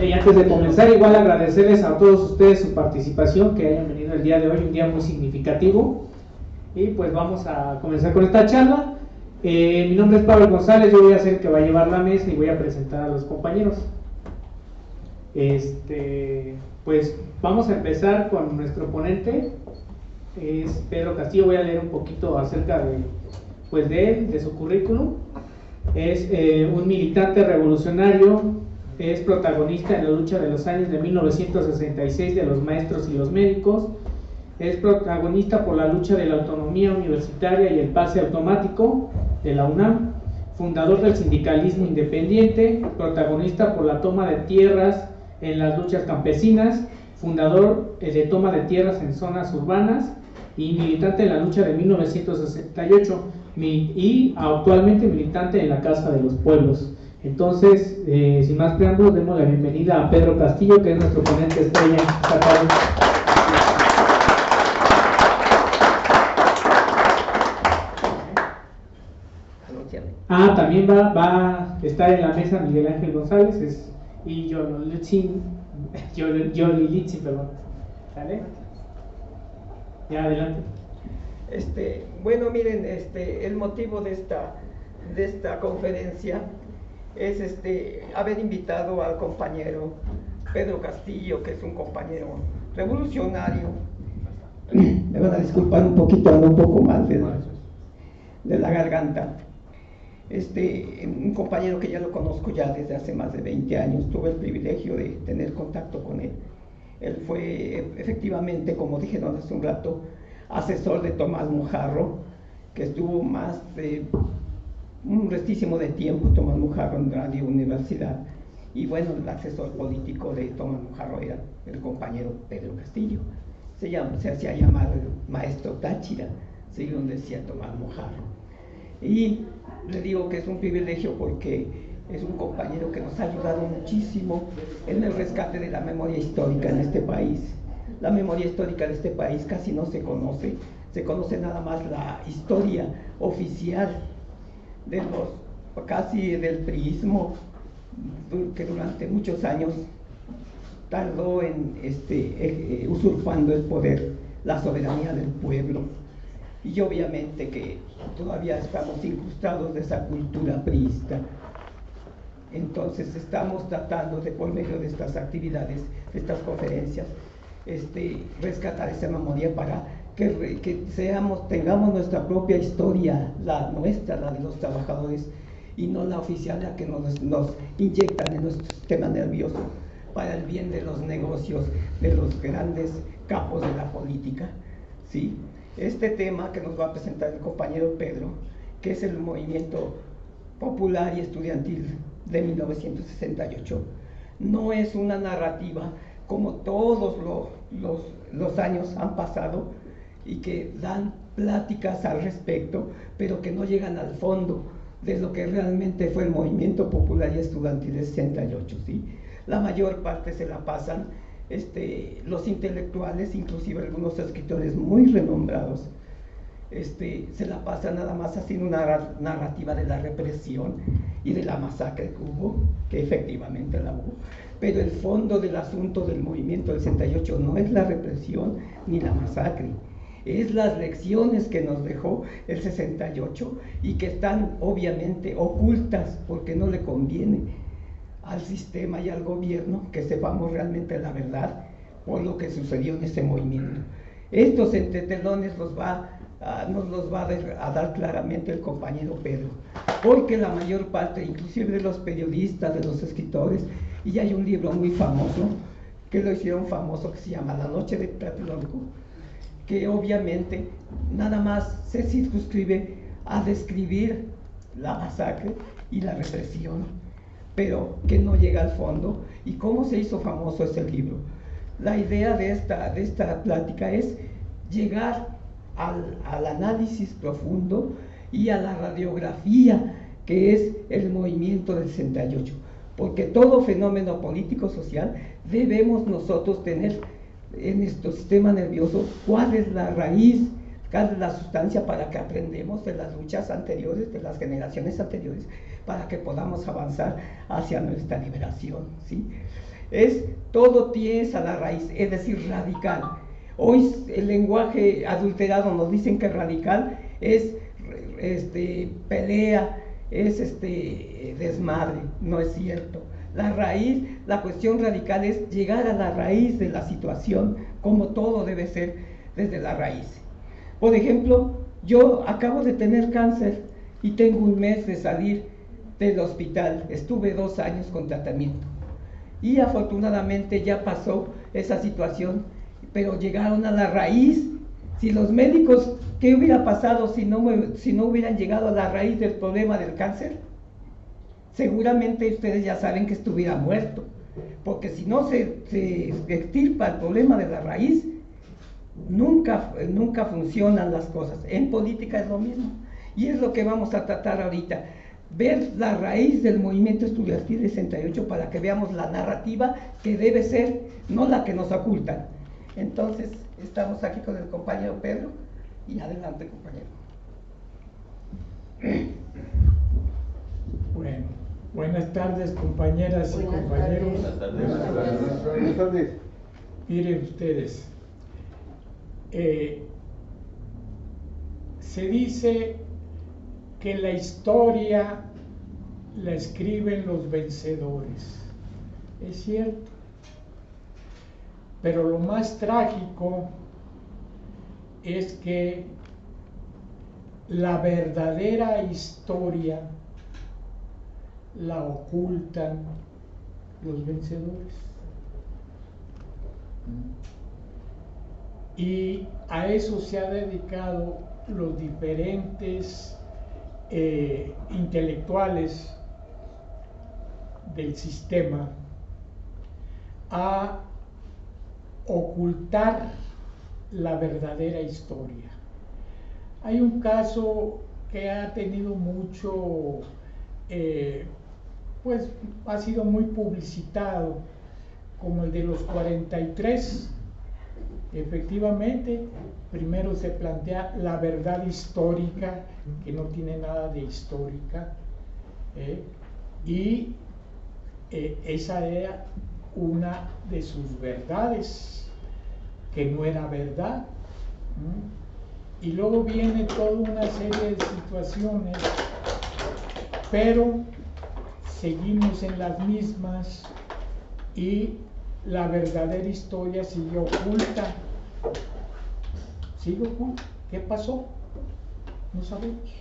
Vale, y antes de comenzar, igual agradecerles a todos ustedes su participación, que hayan venido el día de hoy, un día muy significativo. Y pues vamos a comenzar con esta charla. Mi nombre es Pablo González, yo voy a ser el que va a llevar la mesa y voy a presentar a los compañeros. Pues vamos a empezar con nuestro ponente, es Pedro Castillo. Voy a leer un poquito acerca de él, de su currículum. Es un militante revolucionario, es protagonista en la lucha de los años de 1966 de los maestros y los médicos, es protagonista por la lucha de la autonomía universitaria y el pase automático de la UNAM, fundador del sindicalismo independiente, protagonista por la toma de tierras en las luchas campesinas, fundador de toma de tierras en zonas urbanas y militante en la lucha de 1968 y actualmente militante en la Casa de los Pueblos. Entonces, sin más preámbulos, demos la bienvenida a Pedro Castillo, que es nuestro ponente estrella esta tarde. También va a estar en la mesa Miguel Ángel González y Yolilitsi, perdón. ¿Sale? Ya, adelante. Bueno, miren, el motivo de esta conferencia es haber invitado al compañero Pedro Castillo, que es un compañero revolucionario. Me van a disculpar un poquito, un poco más de la garganta. Un compañero que ya lo conozco ya desde hace más de 20 años, tuve el privilegio de tener contacto con él. Él fue efectivamente, como dijeron hace un rato, asesor de Tomás Mojarro, que estuvo más de un restísimo de tiempo Tomás Mojarro en Radio Universidad, y bueno, el asesor político de Tomás Mojarro era el compañero Pedro Castillo. Se hacía llamar el maestro Táchira, según decía Tomás Mojarro. Y le digo que es un privilegio porque es un compañero que nos ha ayudado muchísimo en el rescate de la memoria histórica en este país. La memoria histórica de este país casi no se conoce nada más la historia oficial de casi del priismo, que durante muchos años tardó en usurpando el poder, la soberanía del pueblo. Y obviamente que todavía estamos incrustados de esa cultura priista. Entonces estamos tratando de, por medio de estas actividades, de estas conferencias, rescatar esa memoria para que tengamos nuestra propia historia, la nuestra, la de los trabajadores, y no la oficial, la que nos inyectan en nuestro sistema nervioso para el bien de los negocios, de los grandes capos de la política, ¿sí? Este tema que nos va a presentar el compañero Pedro, que es el movimiento popular y estudiantil de 1968, no es una narrativa como todos los años han pasado y que dan pláticas al respecto, pero que no llegan al fondo de lo que realmente fue el movimiento popular y estudiantil de 68, ¿sí? La mayor parte se la pasan los intelectuales, inclusive algunos escritores muy renombrados, se la pasan nada más haciendo una narrativa de la represión y de la masacre que hubo, que efectivamente la hubo, pero el fondo del asunto del movimiento del 68 no es la represión ni la masacre, es las lecciones que nos dejó el 68 y que están obviamente ocultas porque no le conviene al sistema y al gobierno que sepamos realmente la verdad por lo que sucedió en ese movimiento. Estos entretelones nos los va a dar claramente el compañero Pedro, porque la mayor parte, inclusive de los periodistas, de los escritores, y hay un libro muy famoso que lo hicieron famoso que se llama La Noche de Tlatelolco, que obviamente nada más se circunscribe a describir la masacre y la represión, pero que no llega al fondo. ¿Y cómo se hizo famoso ese libro? La idea de esta plática es llegar al análisis profundo y a la radiografía que es el movimiento del 68, porque todo fenómeno político-social debemos nosotros tener en nuestro sistema nervioso cuál es la raíz, cuál es la sustancia para que aprendamos de las luchas anteriores, de las generaciones anteriores, para que podamos avanzar hacia nuestra liberación, ¿sí? es todo pies a la raíz, es decir, radical. Hoy el lenguaje adulterado nos dicen que radical es pelea, es desmadre, no es cierto. La raíz, la cuestión radical es llegar a la raíz de la situación, como todo debe ser desde la raíz. Por ejemplo, yo acabo de tener cáncer y tengo un mes de salir del hospital, estuve 2 años con tratamiento y afortunadamente ya pasó esa situación, pero llegaron a la raíz. Si los médicos, ¿qué hubiera pasado si no hubieran llegado a la raíz del problema del cáncer? Seguramente ustedes ya saben que estuviera muerto, porque si no se extirpa el problema de la raíz, nunca funcionan las cosas. En política es lo mismo, y es lo que vamos a tratar ahorita, ver la raíz del movimiento estudiantil 68 para que veamos la narrativa que debe ser, no la que nos ocultan. Entonces, estamos aquí con el compañero Pedro, y adelante, compañero. Bueno, buenas tardes, compañeras y compañeros. Buenas tardes. Miren ustedes, se dice que la historia la escriben los vencedores. Es cierto. Pero lo más trágico es que la verdadera historia la ocultan los vencedores. Y a eso se ha dedicado los diferentes intelectuales del sistema, a ocultar la verdadera historia. Hay un caso que ha tenido mucho, pues ha sido muy publicitado, como el de los 43. Efectivamente, primero se plantea la verdad histórica, que no tiene nada de histórica, y esa era una de sus verdades, que no era verdad. Y luego viene toda una serie de situaciones, pero seguimos en las mismas y la verdadera historia sigue oculta. Sigue oculta. ¿Qué pasó? No sabemos.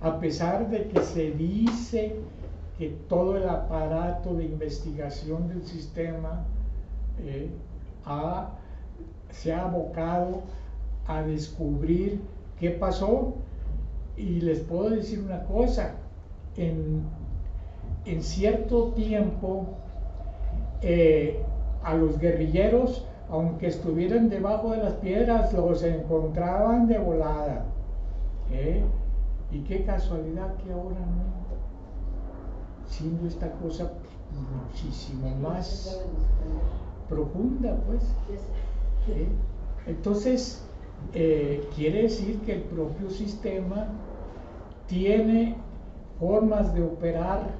A pesar de que se dice que todo el aparato de investigación del sistema se ha abocado a descubrir qué pasó, y les puedo decir una cosa, en cierto tiempo a los guerrilleros, aunque estuvieran debajo de las piedras, los encontraban de volada, y qué casualidad que ahora no, siendo esta cosa muchísimo más profunda, pues. Entonces, quiere decir que el propio sistema tiene formas de operar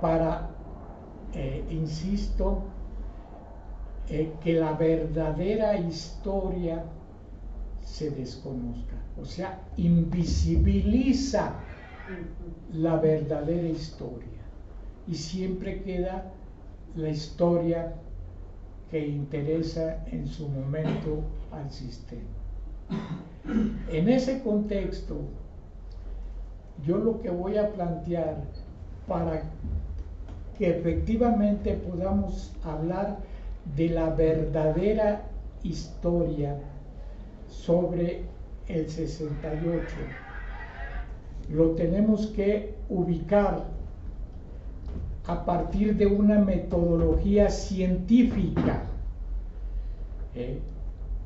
para, insisto, que la verdadera historia se desconozca, o sea, invisibiliza la verdadera historia, y siempre queda la historia que interesa en su momento al sistema. En ese contexto, yo lo que voy a plantear, para que efectivamente podamos hablar de la verdadera historia sobre el 68, lo tenemos que ubicar a partir de una metodología científica.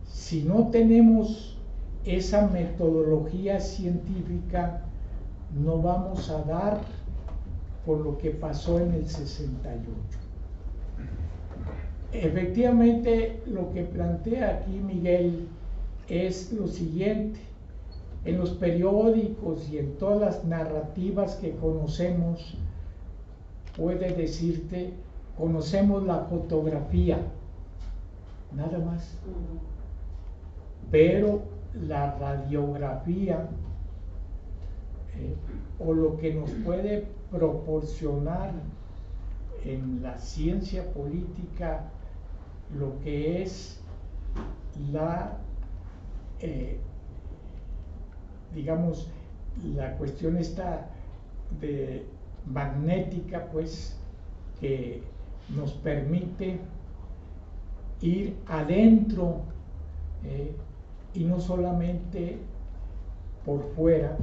Si no tenemos esa metodología científica, no vamos a dar por lo que pasó en el 68. Efectivamente, lo que plantea aquí Miguel es lo siguiente: en los periódicos y en todas las narrativas que conocemos, puede decirte conocemos la fotografía, nada más. Pero la radiografía o lo que nos puede proporcionar en la ciencia política lo que es la digamos la cuestión esta de magnética, pues, que nos permite ir adentro y no solamente por fuera.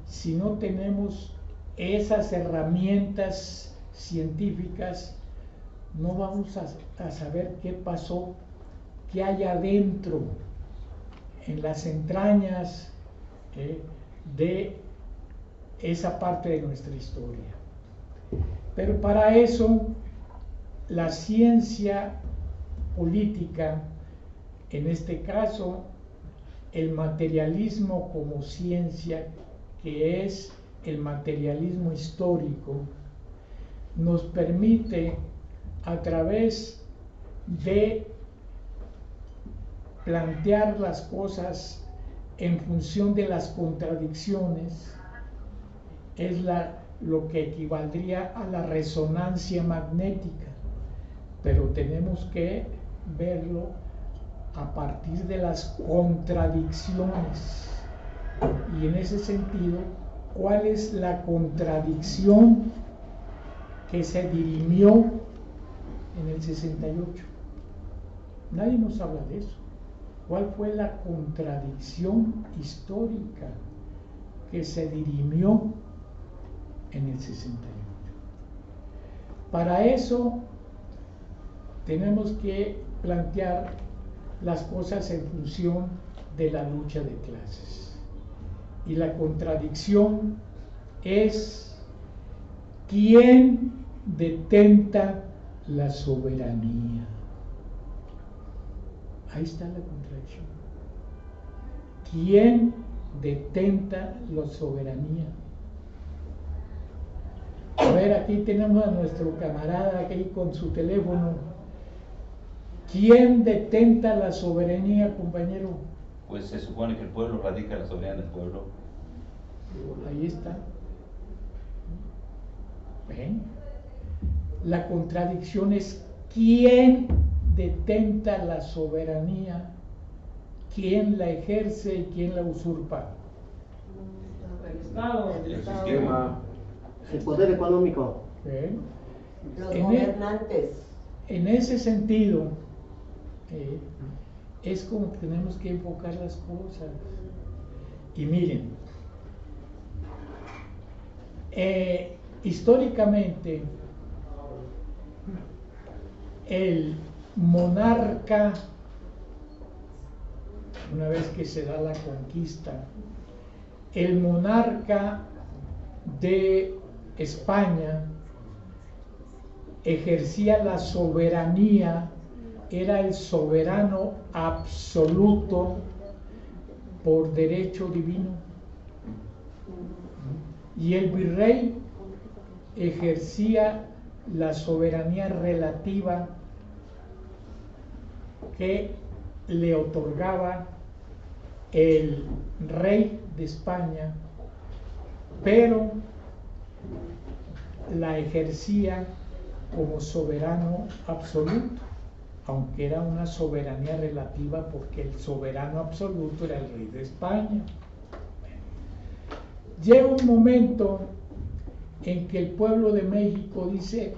Si no tenemos esas herramientas científicas, no vamos a saber qué pasó, qué hay adentro, en las entrañas de esa parte de nuestra historia. Pero para eso, la ciencia política, en este caso, el materialismo como ciencia, que es el materialismo histórico, nos permite, a través de plantear las cosas en función de las contradicciones, es lo que equivaldría a la resonancia magnética, pero tenemos que verlo a partir de las contradicciones. Y en ese sentido, ¿cuál es la contradicción que se dirimió en el 68? Nadie nos habla de eso. ¿Cuál fue la contradicción histórica que se dirimió en el 68? Para eso tenemos que plantear las cosas en función de la lucha de clases. Y la contradicción es: ¿quién detenta la soberanía? Ahí está la contradicción. ¿Quién detenta la soberanía? A ver, aquí tenemos a nuestro camarada aquí con su teléfono. ¿Quién detenta la soberanía, compañero? Pues se supone que el pueblo radica la soberanía del pueblo. Ahí está. ¿Ven? La contradicción es: ¿quién detenta la soberanía? ¿Quién la ejerce y quién la usurpa? El Estado. El sistema. El poder económico. ¿Ven? Los gobernantes. En ese sentido, es como tenemos que enfocar las cosas. Y miren, históricamente, el monarca, una vez que se da la conquista, el monarca de España ejercía la soberanía, era el soberano absoluto por derecho divino. Y el virrey ejercía la soberanía relativa que le otorgaba el rey de España, pero la ejercía como soberano absoluto, aunque era una soberanía relativa porque el soberano absoluto era el rey de España. Llega un momento en que el pueblo de México dice: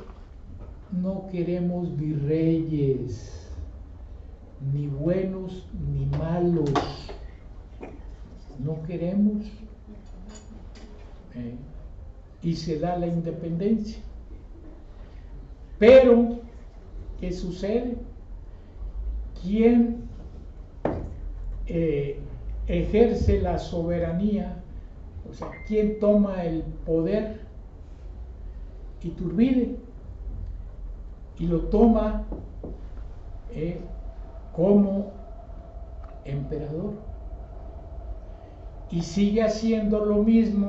no queremos virreyes, ni buenos ni malos, no queremos. Y se da la independencia. Pero, ¿qué sucede? ¿Quién ejerce la soberanía? O sea, ¿quién toma el poder? Iturbide. Y lo toma como emperador. Y sigue haciendo lo mismo